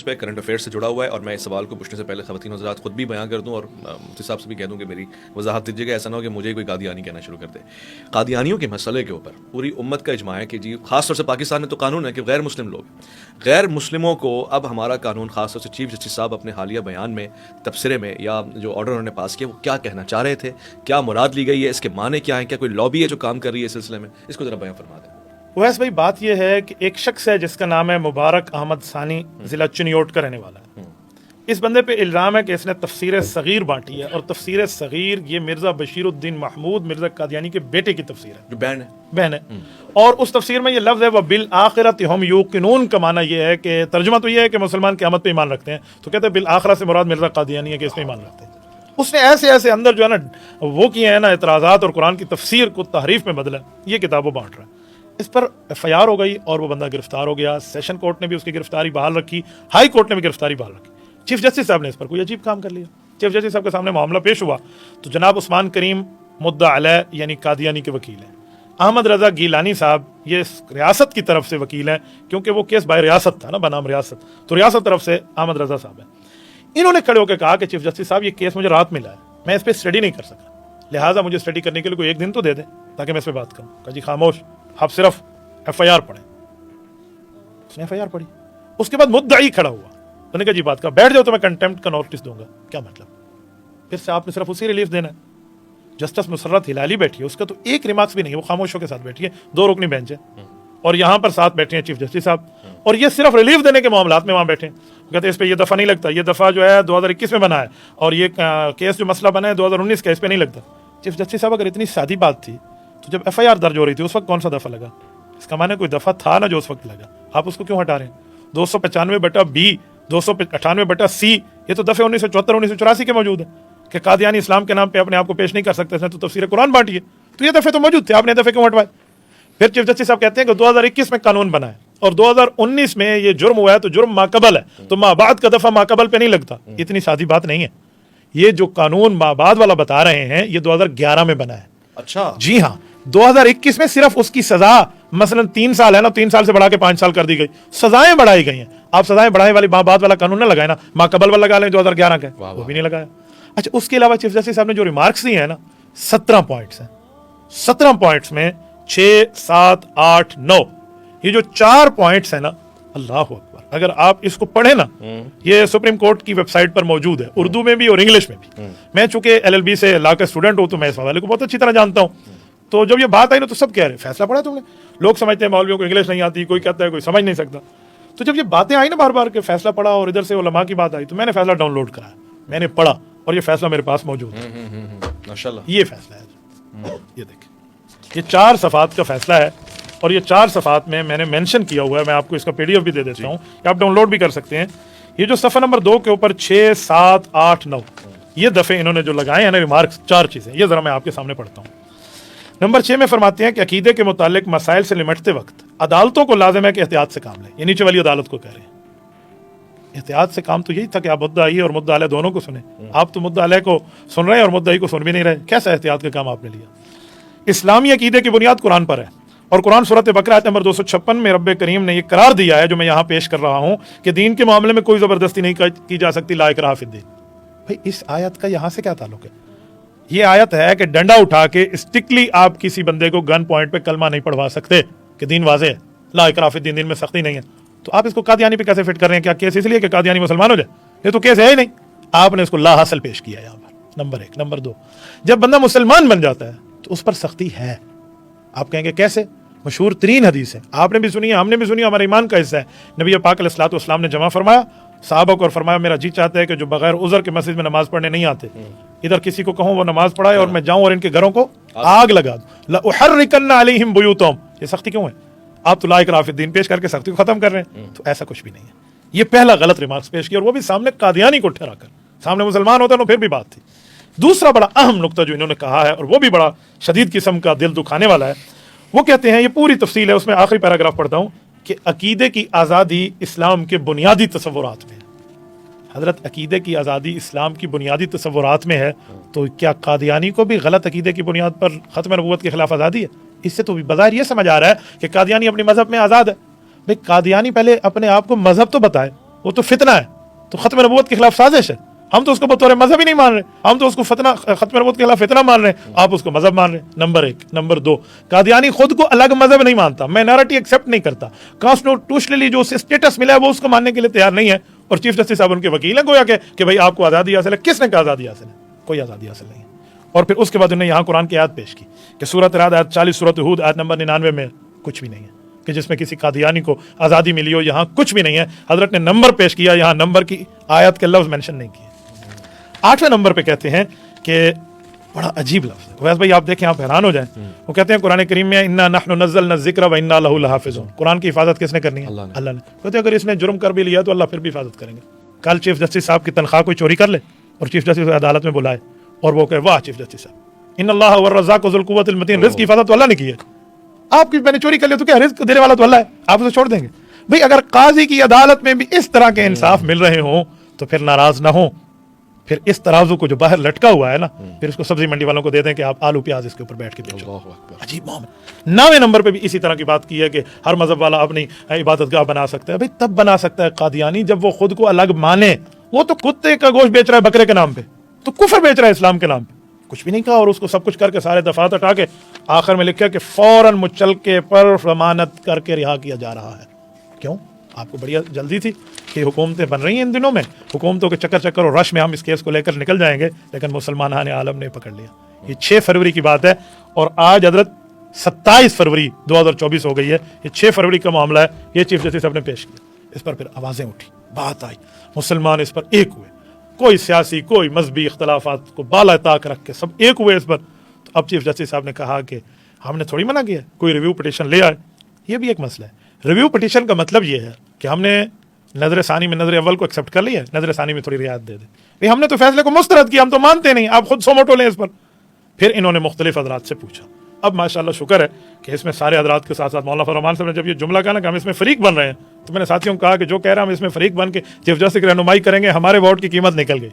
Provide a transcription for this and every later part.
پہ current affair سے جڑا ہوا ہے، اور میں اس سوال کو پوچھنے سے پہلے خواتین حضرات خود بھی بیان کر دوں اور مفتی صاحب سے بھی کہہ دوں کہ میری وضاحت دیجیے گا، ایسا نہ ہو کہ مجھے کوئی قادیانی کہنا شروع کر دے۔ قادیانیوں کے مسئلے کے اوپر پوری امت کا اجماع ہے کہ جی، خاص طور سے پاکستان میں تو قانون ہے کہ غیر مسلم لوگ، غیر مسلموں کو اب ہمارا قانون، خاص طور سے چیف جسٹس صاحب اپنے حالیہ بیان میں، تبصرے میں، یا جو آرڈر انہوں نے پاس کیا، وہ کیا کہنا چاہ رہے تھے، کیا مراد لی گئی ہے، اس کے معنی کیا ہیں، کیا کوئی لابی ہے جو کام کر رہی ہے اس سلسلے میں، اس کو ذرا بیان فرما دیں۔ اویس بھائی، بات یہ ہے کہ ایک شخص ہے جس کا نام ہے مبارک احمد ثانی، ضلع چنیوٹ کا رہنے والا ہے۔ اس بندے پہ الزام ہے کہ اس نے تفسیر صغیر بانٹی ہے، اور تفسیر صغیر یہ مرزا بشیر الدین محمود مرزا قادیانی کے بیٹے کی تفسیر ہے، جو بہن ہے۔ اور اس تفسیر میں یہ لفظ ہے وَبِالْآخِرَةِ هُمْ يُوقِنُونَ کا معنی یہ ہے کہ ترجمہ تو یہ ہے کہ مسلمان قیامت پہ ایمان رکھتے ہیں، تو کہتے ہیں بالآخرہ سے مراد مرزا قادیانی ہے کہ اس پہ ایمان رکھتے ہیں۔ اس نے ایسے ایسے اندر جو ہے نا وہ کیے ہیں نا اعتراضات، اور قرآن کی تفسیر کو تحریف میں بدلا، یہ کتابوں بانٹ رہا ہے۔ اس پر ایف آئی آر ہو گئی اور وہ بندہ گرفتار ہو گیا۔ سیشن کورٹ نے بھی اس کی گرفتاری بحال رکھی، ہائی کورٹ نے بھی گرفتاری بحال رکھی۔ چیف جسٹس صاحب نے اس پر کوئی عجیب کام کر لیا۔ چیف جسٹس صاحب کے سامنے معاملہ پیش ہوا تو جناب عثمان کریم مدعا علیہ یعنی قادیانی کے وکیل ہیں، احمد رضا گیلانی صاحب یہ ریاست کی طرف سے وکیل ہیں، کیونکہ وہ کیس بائی ریاست تھا نا، بنام ریاست، تو ریاست طرف سے احمد رضا صاحب ہیں۔ انہوں نے کھڑے ہو کے کہا کہ چیف جسٹس صاحب یہ کیس مجھے رات ملا ہے، میں اس پہ اسٹڈی نہیں کر سکا، لہٰذا مجھے اسٹڈی کرنے کے لیے کوئی ایک دن تو دے دیں تاکہ میں اس پہ بات کروں۔ کہا جی خاموش، آپ صرف ایف آئی آر پڑھیں۔ اس نے ایف آئی آر پڑھی، اس کے بعد مدعی کھڑا ہوا، انہوں نے کہا جی بات کا بیٹھ جاؤ تو میں کنٹیمپٹ کا نوٹس دوں گا۔ کیا مطلب؟ پھر سے آپ نے صرف اسی ریلیف دینا ہے۔ جسٹس مسرت ہلالی بیٹھی ہے، اس کا تو ایک ریمارکس بھی نہیں ہے، وہ خاموشوں کے ساتھ بیٹھی ہے، 2 رکنی بینچ ہے، اور یہاں پر ساتھ بیٹھے ہیں چیف جسٹس صاحب، اور یہ صرف ریلیف دینے کے معاملات میں وہاں بیٹھے ہیں۔ کہتے ہیں اس پہ یہ دفعہ نہیں لگتا، یہ دفعہ جو ہے 2021 میں بنا ہے، اور یہ کیس جو مسئلہ بنا ہے 2019 کا، اس پہ نہیں لگتا۔ چیف جسٹس صاحب اگر اتنی سادی بات تھی تو جب ایف آئی آر درج ہو رہی تھی اس وقت کون سا دفعہ لگا؟ اس کا معنی کوئی دفعہ تھا نا جو اس وقت لگا، آپ اس کو کیوں ہٹا رہے ہیں؟ 295/B 298/C یہ تو دفعہ 1974 1984 کے موجود ہے کہ قادیانی اسلام کے نام پہ اپنے آپ کو پیش نہیں کر سکتے تھے، تو تفسیر قرآن بانٹی ہے، تو یہ دفعہ تو موجود تھے، آپ نے دفعہ کیوں ہٹوائے؟ پھر چیف جسٹس صاحب کہتے ہیں کہ 2021 میں قانون بنا ہے اور 2019 میں یہ جرم ہوا ہے، تو جرم ماقبل ہے، تو مابعد کا دفعہ ماقبل پہ نہیں لگتا۔ اتنی سادی بات نہیں ہے، یہ جو قانون مابعد والا بتا رہے ہیں یہ 2011 میں بنا ہے۔ اچھا جی ہاں، 2021 میں صرف اس کی سزا مثلا 3 سال ہے نا، 3 سال سے بڑھا کے 5 سال کر دی گئی، سزائیں بڑھائی گئی ہیں۔ آپ سزائیں بڑھائی والی بات والا قانون نہ لگائے نا، ماقبل والا لگا لیں 2011 کا، وہ بھی نہیں لگایا۔ اچھا، اس کے علاوہ چیف جسٹس صاحب نے جو ریمارکس دی ہیں نا، 17 پوائنٹس ہیں، 17 پوائنٹس میں 6 7 8 9 یہ جو 4 پوائنٹس ہیں نا، اللہ اکبر، اگر آپ اس کو پڑھیں نا، یہ سپریم کورٹ کی ویب سائٹ پر موجود ہے، اردو میں بھی اور انگلش میں بھی۔ میں چونکہ LLB سے لا کا اسٹوڈنٹ ہوں تو میں اس حوالے کو بہت اچھی طرح جانتا ہوں، تو جب یہ بات آئی نا تو سب کہہ رہے فیصلہ پڑھا تم نے؟ لوگ سمجھتے ہیں مولویوں کو انگلش نہیں آتی، کوئی کہتا ہے کوئی سمجھ نہیں سکتا، تو جب یہ باتیں آئی نا بار بار کہ فیصلہ پڑھا اور ادھر سے علماء کی بات آئی، تو میں نے فیصلہ ڈاؤن لوڈ کرایا، میں نے پڑھا اور یہ فیصلہ میرے پاس موجود ہے۔ ماشاءاللہ، یہ فیصلہ ہے، یہ دیکھیں، یہ 4 صفحات کا فیصلہ ہے، اور یہ 4 صفحات میں نے مینشن کیا ہوا ہے، میں آپ کو اس کا PDF بھی دے دیتا ہوں کہ آپ ڈاؤن لوڈ بھی کر سکتے ہیں۔ یہ جو صفحہ نمبر 2 کے اوپر 6 7 8 9 یہ دفعے انہوں نے جو لگائے ہیں نا ریمارکس، 4 چیزیں، یہ ذرا میں آپ کے سامنے پڑھتا ہوں۔ نمبر 6 میں فرماتے ہیں کہ عقیدے کے متعلق مسائل سے نمٹتے وقت عدالتوں کو لازم ہے کہ احتیاط سے کام لیں۔ یہ نیچے والی عدالت کو کہہ رہے ہیں احتیاط سے کام، تو یہی تھا کہ آپ مدعی اور مدعا علیہ دونوں کو سنیں، آپ تو مدعا علیہ کو سن رہے ہیں اور مدعی کو سن بھی نہیں رہے، کیسا احتیاط کا کام آپ نے لیا؟ اسلامی عقیدے کی بنیاد قرآن پر ہے، اور قرآن سورۃ بقرہ آیت نمبر 256 میں رب کریم نے یہ قرار دیا ہے جو میں یہاں پیش کر رہا ہوں کہ دین کے معاملے میں کوئی زبردستی نہیں کی جا سکتی، لا اکراہ فی الدین۔ بھائی اس آیت کا یہاں سے کیا تعلق ہے؟ یہ آیت ہے کہ ڈنڈا اٹھا کے اسٹکلی آپ کسی بندے کو گن پوائنٹ پہ کلمہ نہیں پڑھوا سکتے کہ دین واضح ہے، لا اکراہ فی الدین، دین میں سختی نہیں ہے، تو آپ اس کو قادیانی پہ کیسے فٹ کر رہے ہیں؟ کیا کیس اس لیے کہ قادیانی مسلمان ہو جائے؟ یہ تو کیس ہے ہی نہیں، آپ نے اس کو لا حاصل پیش کیا یہاں پر، نمبر 1۔ نمبر 2، جب بندہ مسلمان بن جاتا ہے تو اس پر سختی ہے۔ آپ کہیں گے کیسے؟ مشہور ترین حدیث ہے، آپ نے بھی سنی ہے، ہم نے بھی سنی ہے، ہمارے ایمان کا حصہ ہے۔ نبی پاک علیہ الصلوۃ والسلام نے جمع فرمایا صحابہ کو اور فرمایا میرا جی چاہتا ہے کہ جو بغیر عذر کے مسجد میں نماز پڑھنے نہیں آتے، ادھر کسی کو کہوں وہ نماز پڑھائے اور میں جاؤں اور ان کے گھروں کو آگ لگا دوں، لأحرقن علیہم بیوتہم۔ یہ سختی کیوں ہے؟ آپ تو لا اکراہ فی الدین پیش کر کے سختی کو ختم کر رہے ہیں، تو ایسا کچھ بھی نہیں ہے۔ یہ پہلا غلط ریمارکس پیش کیا، اور وہ بھی سامنے قادیانی کو ٹھہرا کر، سامنے مسلمان ہوتا تو پھر بھی بات تھی۔ دوسرا بڑا اہم نقطہ جو انہوں نے کہا ہے، اور وہ بھی بڑا شدید قسم کا دل دکھانے والا ہے، وہ کہتے ہیں، یہ پوری تفصیل ہے، اس میں آخری پیراگراف پڑھتا ہوں کہ عقیدے کی آزادی اسلام کے بنیادی تصورات میں ہے۔ حضرت عقیدے کی آزادی اسلام کی بنیادی تصورات میں ہے، تو کیا قادیانی کو بھی غلط عقیدے کی بنیاد پر ختم نبوت کے خلاف آزادی ہے؟ اس سے تو بظاہر یہ سمجھ آ رہا ہے کہ قادیانی اپنی مذہب میں آزاد ہے۔ بھائی قادیانی پہلے اپنے آپ کو مذہب تو بتائے، وہ تو فتنہ ہے, تو ختم نبوت کے خلاف سازش ہے. ہم تو اس کو بطور مذہب ہی نہیں مان رہے, ہم تو اس کو ختم نبوت کے خلاف فتنہ مان رہے ہیں, آپ اس کو مذہب مان رہے ہیں. نمبر 1. نمبر 2, قادیانی خود کو الگ مذہب نہیں مانتا, مائنارٹی ایکسیپٹ نہیں کرتا, کانسٹیٹیوشنلی جو اسٹیٹس ملا ہے وہ اس کو ماننے کے لیے تیار نہیں ہے, اور چیف جسٹس صاحب ان کے وکیل ہیں گویا کہ بھائی آپ کو آزادی حاصل ہے. کس نے کہا آزادی حاصل ہے؟ کوئی آزادی حاصل نہیں ہے. اور پھر اس کے بعد انہوں نے یہاں قرآن کی آیت پیش کی کہ سورۃ رعد آیت 40, سورۃ ہود آیت نمبر 99 میں کچھ بھی نہیں ہے کہ جس میں کسی قادیانی کو آزادی ملی ہو. یہاں کچھ بھی نہیں ہے. حضرت نے نمبر پیش کیا, یہاں نمبر کی آیت کے لفظ مینشن نہیں کیے. 8ویں نمبر پہ کہتے ہیں کہ بڑا عجیب لفظ ہے ویس بھائی, آپ دیکھیں آپ حیران ہو جائیں. وہ کہتے ہیں قرآن کریم میں انا نحن نزلنا الذکر و انا لہ لحافظون, قرآن کی حفاظت کس نے کرنی ہے؟ اللہ نے. کہتے ہیں اگر اس نے جرم کر بھی لیا تو اللہ پھر بھی حفاظت کریں گے. کل چیف جسٹس صاحب کی تنخواہ کوئی چوری کر لے اور چیف جسٹس عدالت میں بلائے اور وہ کہ واہ چیف جسٹس صاحب ان اللہ والرزاق ذو القوۃ المتین, رزق کی حفاظت تو اللہ نے کی ہے. آپ کی میں نے چوری کر لیا تو کیا رزق دینے والا تو اللہ ہے, آپ اسے چھوڑ دیں گے؟ بھئی اگر قاضی کی عدالت میں بھی اس طرح کے انصاف مل رہے ہوں تو پھر ناراض نہ ہوں, پھر اس ترازو کو جو باہر لٹکا ہوا ہے نا, پھر اس کو سبزی منڈی والوں کو دے دیں کہ آپ آلو پیاز اس کے اوپر بیٹھ کے بیچو. عجیب معاملہ. 9ویں نمبر پہ بھی اسی طرح کی بات کی ہے کہ ہر مذہب والا اپنی عبادت گاہ بنا سکتا ہے. بھئی تب بنا سکتا ہے قادیانی جب وہ خود کو الگ مانے. وہ تو کتے کا گوشت بیچ رہا ہے بکرے کے نام پہ, تو کفر بیچ رہا ہے اسلام کے نام پہ. کچھ بھی نہیں کہا اور اس کو سب کچھ کر کے سارے دفعات ہٹا کے آخر میں لکھا کہ فوراً مچلقے پر ضمانت کر کے رہا کیا جا رہا ہے. کیوں؟ آپ کو بڑی جلدی تھی کہ حکومتیں بن رہی ہیں ان دنوں میں, حکومتوں کے چکر اور رش میں ہم اس کیس کو لے کر نکل جائیں گے, لیکن مسلمان عالم نے پکڑ لیا. یہ 6 فروری کی بات ہے اور آج حضرت 27 فروری 2024 ہو گئی ہے. یہ 6 فروری کا معاملہ ہے, یہ چیف جسٹس صاحب نے پیش کیا. اس پر پھر آوازیں اٹھی, بات آئی, مسلمان اس پر ایک ہوئے, کوئی سیاسی کوئی مذہبی اختلافات کو بالا طاق رکھ کے سب ایک ہوئے اس پر. تو اب چیف جسٹس صاحب نے کہا کہ ہم نے تھوڑی منع کیا, کوئی ریویو پٹیشن لے آئے. یہ بھی ایک مسئلہ ہے. ریویو پٹیشن کا مطلب یہ ہے کہ ہم نے نظر ثانی میں نظر اول کو ایکسیپٹ کر لیا ہے, نظر ثانی میں تھوڑی رعایت دے دیں. ہم نے تو فیصلے کو مسترد کیا, ہم تو مانتے نہیں, آپ خود سو موٹو لیں اس پر. پھر انہوں نے مختلف حضرات سے پوچھا. اب ماشاءاللہ شکر ہے کہ اس میں سارے حضرات کے ساتھ ساتھ مولانا فرمان صاحب نے جب یہ جملہ کہا نا کہ ہم اس میں فریق بن رہے ہیں, تو میں نے ساتھیوں کو کہا کہ جو کہہ رہا ہم اس میں فریق بن کے چیف جسٹس کی رہنمائی کریں گے, ہمارے ووٹ کی قیمت نکل گئی.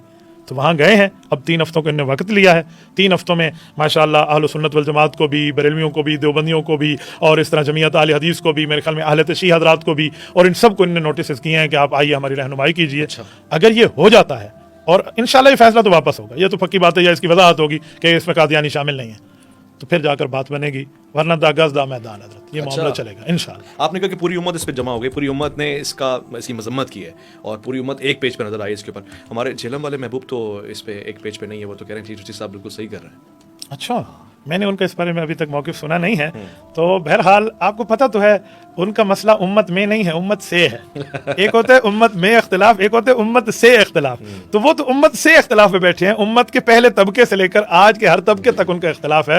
تو وہاں گئے ہیں. اب 3 ہفتوں کا انہوں نے وقت لیا ہے. 3 ہفتوں میں ماشاءاللہ اہل سنت والجماعت کو بھی, بریلویوں کو بھی, دیوبندیوں کو بھی, اور اس طرح جمعیت اہل حدیث کو بھی, میرے خیال میں اہل تشیع حضرات کو بھی, اور ان سب کو انہوں نے نوٹسز کیے ہیں کہ آپ آئیے ہماری رہنمائی کیجیے. اگر یہ ہو جاتا ہے اور انشاءاللہ یہ فیصلہ تو واپس ہوگا, یہ تو پکی بات ہے, یا اس کی وضاحت ہوگی کہ اس میں قادیانی شامل نہیں ہے, تو پھر جا کر بات بنے گی, ورنہ دا گز دا میدان حضرت, یہ معاملہ چلے گا انشاءاللہ. آپ نے کہا کہ پوری امت اس پہ جمع ہو گئی, پوری امت نے اس کی مذمت کی ہے اور پوری امت ایک پیج پہ نظر آئی اس کے اوپر. ہمارے جہلم والے محبوب تو اس پہ ایک پیج پہ نہیں ہے, وہ تو کہہ رہے ہیں چیف جسٹس صاحب بالکل صحیح کر رہے ہیں. اچھا, میں نے ان کا اس بارے میں ابھی تک موقف سنا نہیں ہے. تو بہرحال آپ کو پتہ تو ہے ان کا مسئلہ امت میں نہیں ہے, امت سے ہے. ایک ہوتا ہے امت میں اختلاف, ایک ہوتا ہے امت سے اختلاف. تو وہ تو امت سے اختلاف پہ بیٹھے ہیں, امت کے پہلے طبقے سے لے کر آج کے ہر طبقے تک ان کا اختلاف ہے.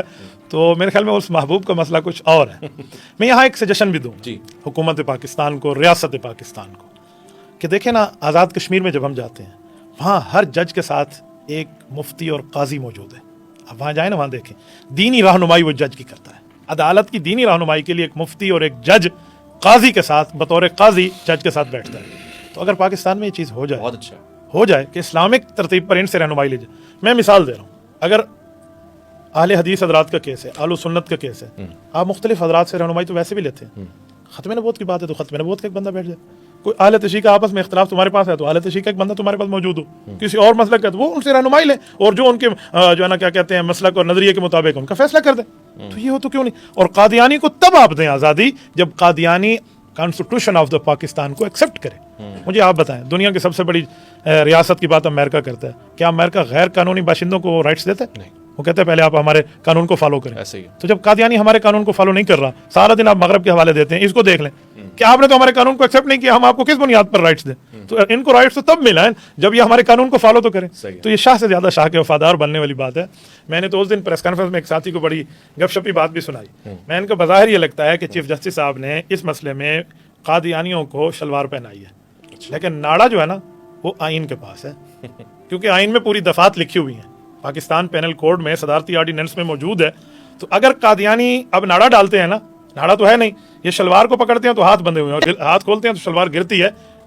تو میرے خیال میں اس محبوب کا مسئلہ کچھ اور ہے. میں یہاں ایک سجیشن بھی دوں حکومت پاکستان کو, ریاست پاکستان کو, کہ دیکھیں نا آزاد کشمیر میں جب ہم جاتے ہیں وہاں ہر جج کے ساتھ ایک مفتی اور قاضی موجود ہے. اب وہاں جائیں نا, وہاں دیکھیں دینی رہنمائی وہ جج کی کرتا ہے. عدالت کی دینی رہنمائی کے لیے ایک مفتی اور ایک جج قاضی کے ساتھ بطور قاضی جج کے ساتھ بیٹھتا ہے. تو اگر پاکستان میں یہ چیز ہو جائے, بہت اچھا ہو جائے کہ اسلامک ترتیب پر ان سے رہنمائی لی جائے. میں مثال دے رہا ہوں, اگر اہل حدیث حضرات کا کیس ہے, اہل سنت کا کیس ہے, آپ مختلف حضرات سے رہنمائی تو ویسے بھی لیتے ہیں. ختم نبوت کی بات ہے تو ختم نبوت کا ایک بندہ بیٹھ جائے. کوئی اہل تشیع کا آپس میں اختلاف تمہارے پاس ہے تو اہل تشیع کا ایک بندہ تمہارے پاس موجود ہو, کسی اور مسلک کا, تو وہ ان سے رہنمائی لے اور جو ان کے جو ہے نا کیا کہتے ہیں مسلک اور نظریے کے مطابق ان کا فیصلہ کر دیں. تو یہ ہو تو کیوں نہیں. اور قادیانی کو تب آپ دیں آزادی جب Qadiani constitution of the Pakistan کو ایکسیپٹ کرے. مجھے آپ بتائیں, دنیا کی سب سے بڑی ریاست کی بات امریکہ کرتا ہے, کیا امریکہ غیر قانونی باشندوں کو رائٹس دیتا ہے؟ نہیں. وہ کہتے ہیں پہلے آپ ہمارے قانون کو فالو کریں. ایسے ہی تو جب قادیانی ہمارے قانون کو فالو نہیں کر رہا, سارا دن آپ مغرب کے حوالے دیتے ہیں, اس کو دیکھ لیں کہ آپ نے تو ہمارے قانون کو ایکسیپٹ نہیں کیا, ہم آپ کو کس بنیاد پر رائٹس دیں؟ تو ان کو رائٹس تو تب ملا ہے جب یہ ہمارے قانون کو فالو تو کریں. تو یہ شاہ سے زیادہ شاہ کے وفادار بننے والی بات ہے. میں نے تو اس دن پریس کانفرنس میں ایک ساتھی کو بڑی گپ شپی بات بھی سنائی. میں ان کا بظاہر یہ لگتا ہے کہ چیف جسٹس صاحب نے اس مسئلے میں قادیانیوں کو شلوار پہنائی ہے, لیکن ناڑا جو ہے نا وہ آئین کے پاس ہے, کیونکہ آئین میں پوری دفعات لکھی ہوئی ہیں, پاکستان پینل کوڈ میں صدارتی آرڈیننس میں موجود ہے. تو اگر قادیانی اب ناڑا ڈالتے ہیں نا, ناڑا تو ہے نہیں, یہ شلوار کو پکڑتے ہیں تو ہاتھ بندھے ہوئے ہیں, اور ہاتھ کھولتے ہیں تو شلوار گرتی ہے,